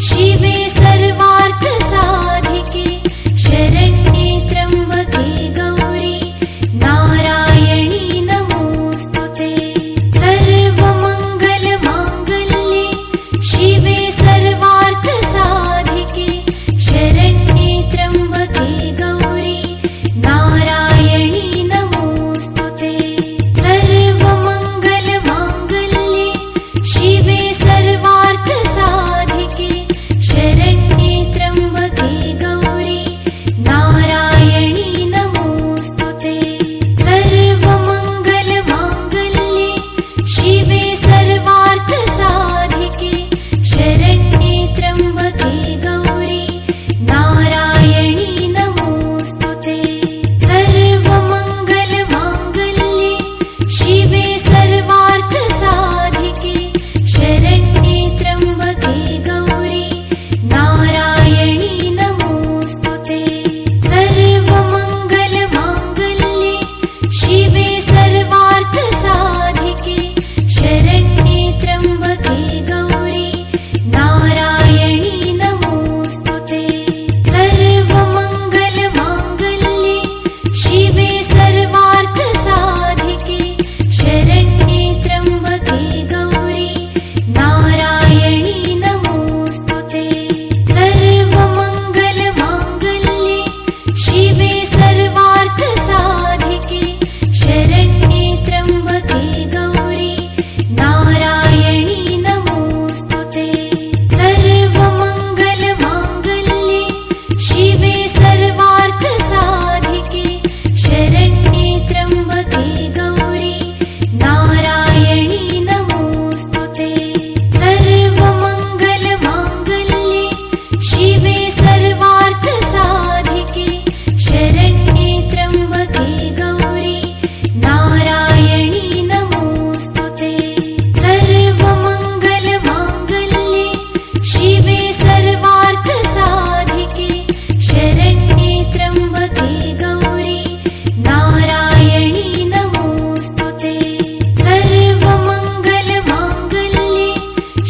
शिवे सर्वार्थसाधिके शरण्ये त्र्यम्बके गौरी नारायणी नमोऽस्तुते। सर्वमङ्गलमाङ्गल्ये शिवे सर्वार्थसाधिके शरण्ये त्र्यम्बके गौरी नारायणी नमोऽस्तुते। सर्वमङ्गलमाङ्गल्ये शिवे सर्वार्थसाधिके शरण्ये त्र्यम्बके गौरी नारायणी नमोऽस्तुते। सर्वमङ्गलमाङ्गल्ये शिवे सर्वार्थसाधिके शरण्ये त्र्यम्बके गौरी नारायणी नमोऽस्तुते। सर्वमङ्गलमाङ्गल्ये शिवे सर्वार्थसाधिके शरण्ये त्र्यम्बके गौरी नारायणी नमोऽस्तुते। सर्वमङ्गलमाङ्गल्ये शिवे सर्वार्थसाधिके शरण्ये त्र्यम्बके गौरी नारायणी नमोऽस्तुते। सर्वमङ्गलमाङ्गल्ये शिवे सर्वार्थसाधिके शरण्ये त्र्यम्बके गौरी नारायणी नमोऽस्तुते। सर्वमङ्गलमाङ्गल्ये शिवे सर्वार्थसाधिके शरण्ये त्र्यम्बके गौरी नारायणी नमोऽस्तुते। सर्वमङ्गलमाङ्गल्ये शिवे सर्वार्थसाधिके शरण्ये त्र्यम्बके गौरी नारायणी नमोऽस्तुते। सर्वमङ्गलमाङ्गल्ये शिवे सर्वार्थसाधिके शरण्ये त्र्यम्बके गौरी नारायणी नमोऽस्तुते। सर्वमङ्गलमाङ्गल्ये शिवे सर्वार्थसाधिके शरण्ये त्र्यम्बके गौरी नारायणी नमोऽस्तुते। सर्वमङ्गलमाङ्गल्ये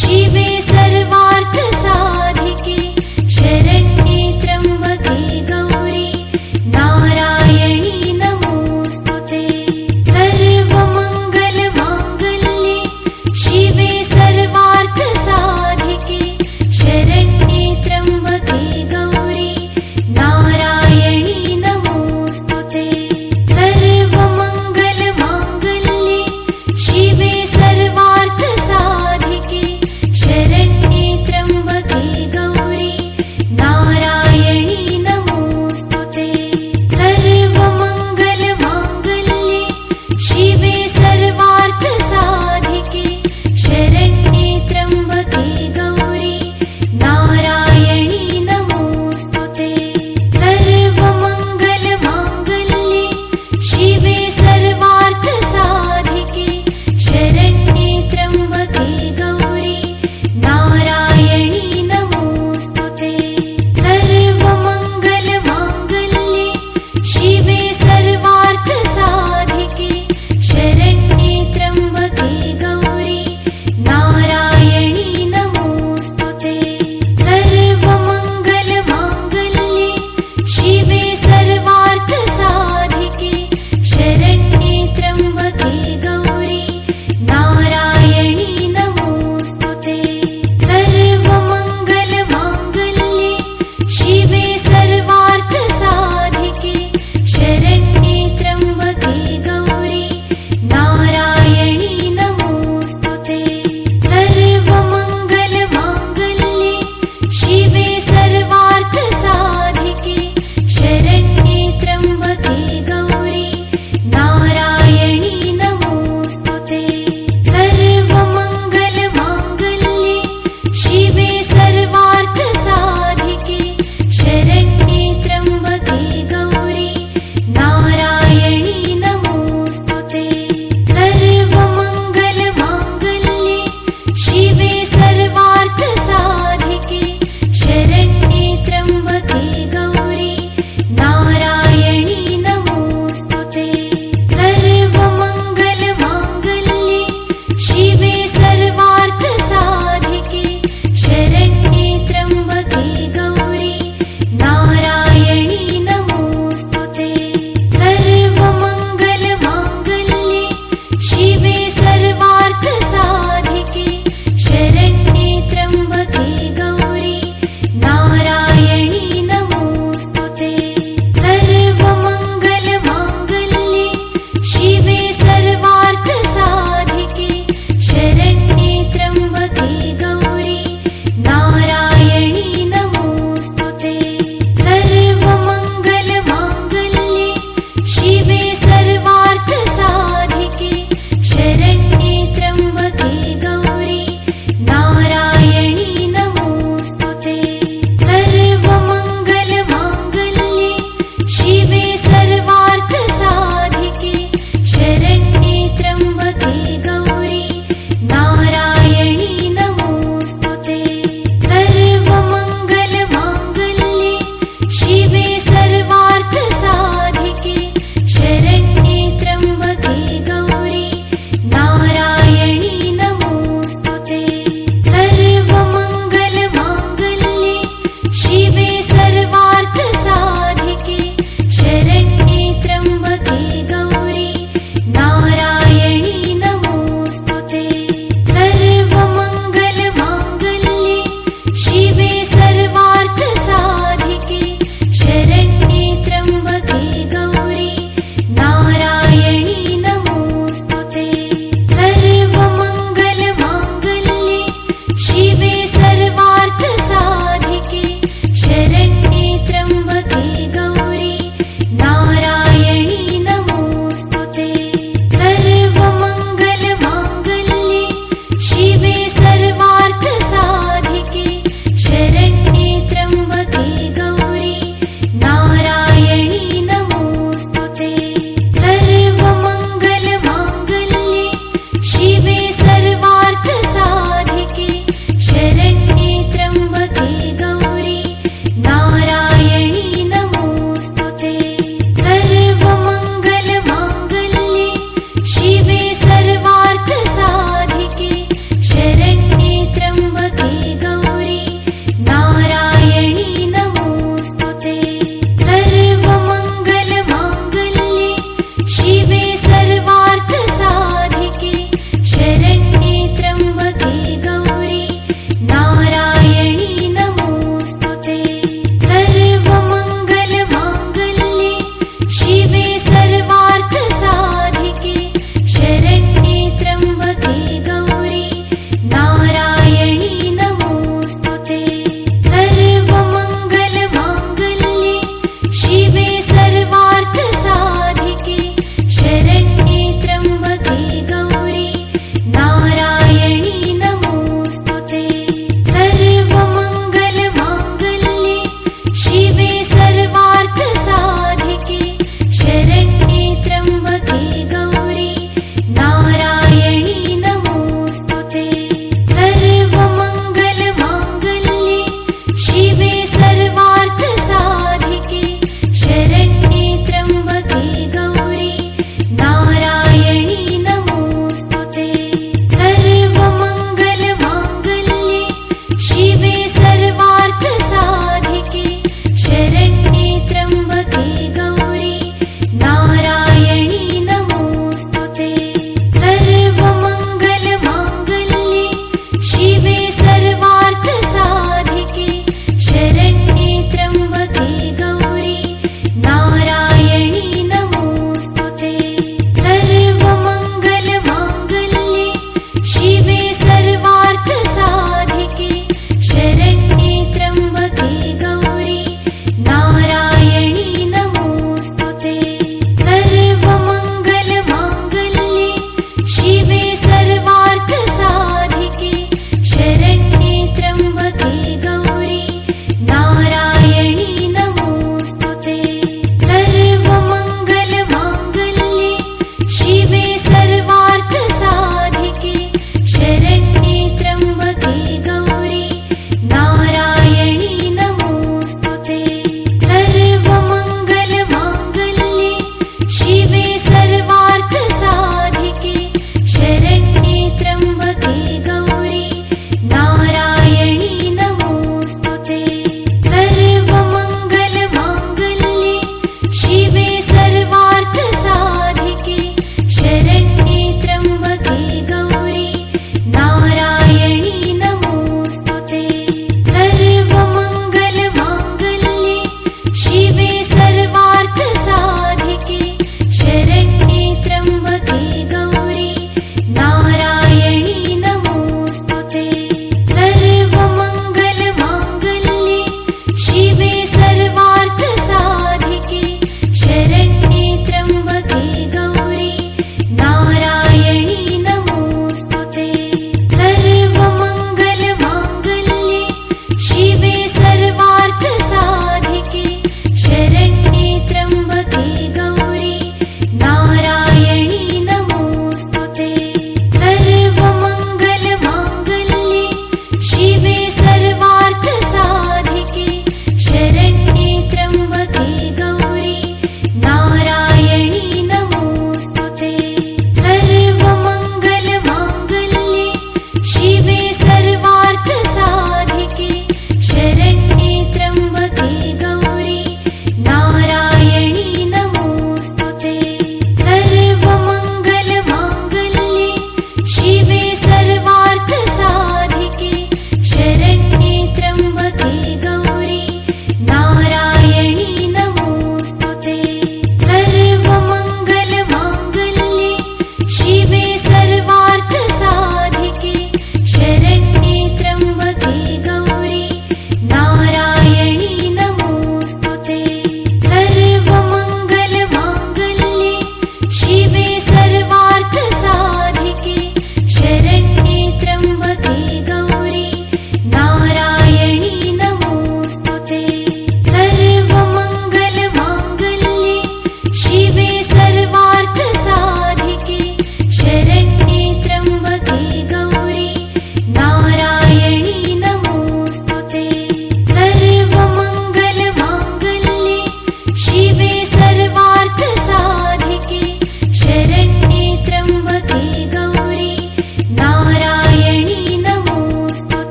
शिवे सर्वार्थसाधिके शरण्ये त्र्यम्बके गौरी नारायणी नमोऽस्तुते। सर्वमङ्गलमाङ्गल्ये शिवे सर्वार्थसाधिके शरण्ये त्र्यम्बके गौरी नारायणी नमोऽस्तुते। सर्वमङ्गलमाङ्गल्ये शिवे सर्वार्थसाधिके शरण्ये त्र्यम्बके गौरी नारायणी नमोऽस्तुते। सर्वमङ्गलमाङ्गल्ये शिवे सर्वार्थसाधिके शरण्ये त्र्यम्बके गौरी नारायणी नमोऽस्तुते। सर्वमङ्गलमाङ्गल्ये शिवे सर्वार्थसाधिके शरण्ये त्र्यम्बके गौरी नारायणी नमोऽस्तुते। सर्वमङ्गलमाङ्गल्ये शिवे सर्वार्थसाधिके शरण्ये त्र्यम्बके गौरी नारायणी नमोऽस्तुते। सर्वमङ्गलमाङ्गल्ये शिवे सर्वार्थसाधिके शरण्ये त्र्यम्बके गौरी नारायणी नमोऽस्तुते। सर्वमङ्गलमाङ्गल्ये शिवे सर्वार्थसाधिके शरण्ये त्र्यम्बके गौरी नारायणी नमोऽस्तुते। सर्वमङ्गलमाङ्गल्ये शिवे सर्वार्थसाधिके शरण्ये त्र्यम्बके गौरी नारायणी नमोऽस्तुते। सर्वमङ्गलमाङ्गल्ये शिवे सर्वार्थसाधिके शरण्ये त्र्यम्बके गौरी नारायणी नमोऽस्तुते। सर्वमङ्गलमाङ्गल्ये शिवे सर्वार्थसाधिके शरण्ये त्र्यम्बके गौरी नारायणी नमोऽस्तुते। सर्वमङ्गलमाङ्गल्ये शिवे सर्वार्थसाधिके शरण्ये शिवे सर्वार्थसाधिके शरण्ये त्र्यम्बके गौरी नारायणी नमोऽस्तुते सर्वमङ्गलमाङ्गल्ये शिवे सर्वार्थसाधिके शरण्ये त्र्यम्बके गौरी नारायणी नमोऽस्तुते सर्वमङ्गलमाङ्गल्ये शिवे सर्वार्थसाधिके शरण्ये त्र्यम्बके गौरी नारायणी नमोऽस्तुते सर्वमङ्गलमाङ्गल्ये शिवे सर्वार्थसाधिके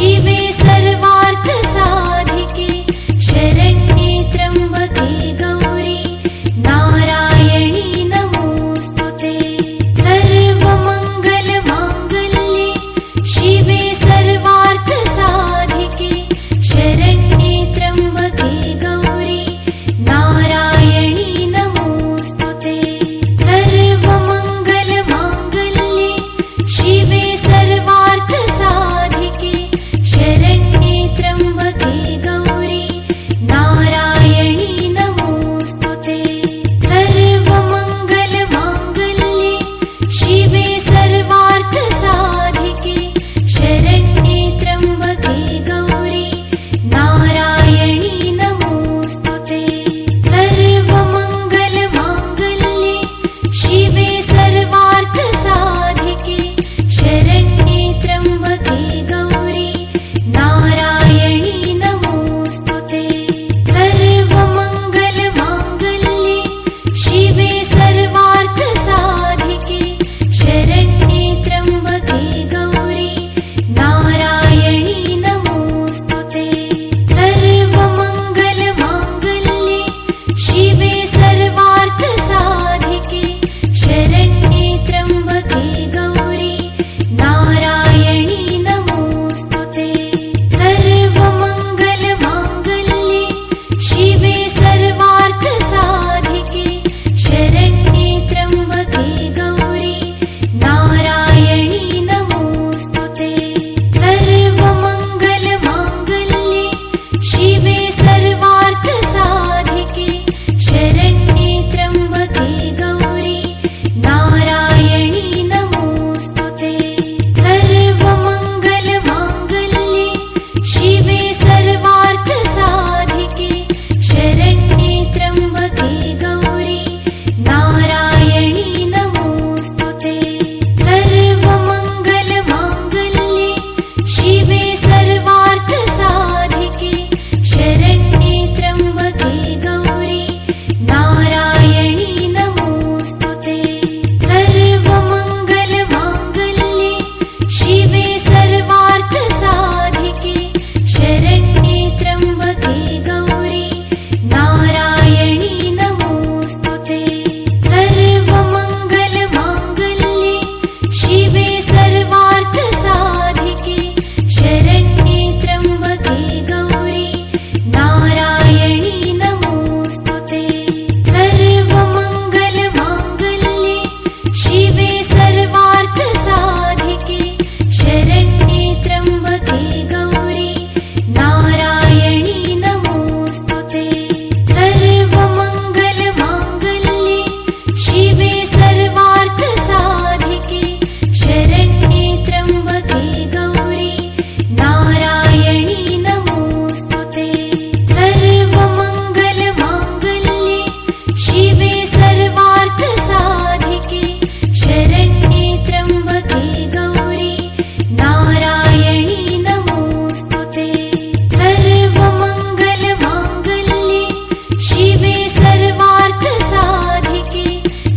शिवे सर्वार्थसाधिके शरण्ये त्र्यम्बके गौरी नारायणी नमोऽस्तुते सर्वमङ्गलमाङ्गल्ये शिवे सर्वार्थसाधिके शरण्ये त्र्यम्बके गौरी नारायणी नमोऽस्तुते सर्वमङ्गलमाङ्गल्ये शिवे सर्वार्थसाधिके शरण्ये त्र्यम्बके गौरी नारायणी नमोऽस्तुते सर्वमङ्गलमाङ्गल्ये शिवे सर्वार्थसाधिके शरण्ये त्र्यम्बके गौरी नारायणी नमोऽस्तुते सर्वमङ्गलमाङ्गल्ये शिवे सर्वार्थसाधिके शरण्ये त्र्यम्बके गौरी नारायणी नमोऽस्तुते सर्वमङ्गलमाङ्गल्ये शिवे सर्वार्थसाधिके शरण्ये त्र्यम्बके गौरी नारायणी नमोऽस्तुते सर्वमङ्गलमाङ्गल्ये शिवे सर्वार्थसाधिके शरण्ये त्र्यम्बके गौरी नारायणी नमोऽस्तुते सर्वमङ्गलमाङ्गल्ये शिवे सर्वार्थसाधिके शरण्ये त्र्यम्बके गौरी नारायणी नमोऽस्तुते सर्वमङ्गलमाङ्गल्ये शिवे सर्वार्थसाधिके शरण्ये त्र्यम्बके गौरी नारायणी नमोऽस्तुते सर्वमङ्गलमाङ्गल्ये शिवे सर्वार्थसाधिके शरण्ये त्र्यम्बके गौरी नारायणी नमोऽस्तुते सर्वमङ्गलमाङ्गल्ये शिवे सर्वार्थसाधिके शरण्ये त्र्यम्बके गौरी नारायणी नमोऽस्तुते सर्वमङ्गलमाङ्गल्ये शिवे सर्वार्थसाधिके शरण्ये त्र्यम्बके गौरी नारायणी नमोऽस्तुते सर्वमङ्गलमाङ्गल्ये शिवे सर्वार्थसाधिके शरण्ये त्र्यम्बके गौरी नारायणी नमोऽस्तुते सर्वमङ्गलमाङ्गल्ये शिवे सर्वार्थसाधिके शरण्ये त्र्यम्बके गौरी नारायणी नमोऽस्तुते सर्वमङ्गलमाङ्गल्ये शिवे सर्वार्थसाधिके शरण्ये त्र्यम्बके गौरी नारायणी नमोऽस्तुते सर्वमङ्गलमाङ्गल्ये शिवे सर्वार्थसाधिके शरण्ये त्र्यम्बके गौरी नारायणी नमोऽस्तुते सर्वमङ्गलमाङ्गल्ये शिवे सर्वार्थसाधिके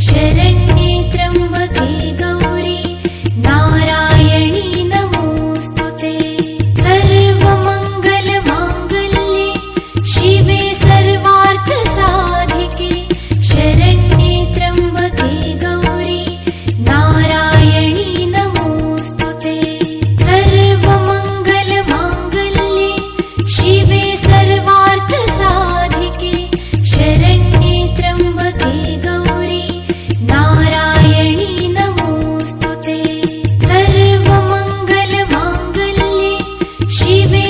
शरण्ये त्र्यम्बके गौरी नारायणी नमोऽस्तुते सर्वमङ्गलमाङ्गल्ये शिवे सर्वार्थसाधिके शरण्ये त्र्यम्बके गौरी नारायणी नमोऽस्तुते सर्वमङ्गलमाङ्गल्ये शिवे सर्वार्थसाधिके शरण्ये त्र्यम्बके गौरी नारायणी नमोऽस्तुते सर्वमङ्गलमाङ्गल्ये शिवे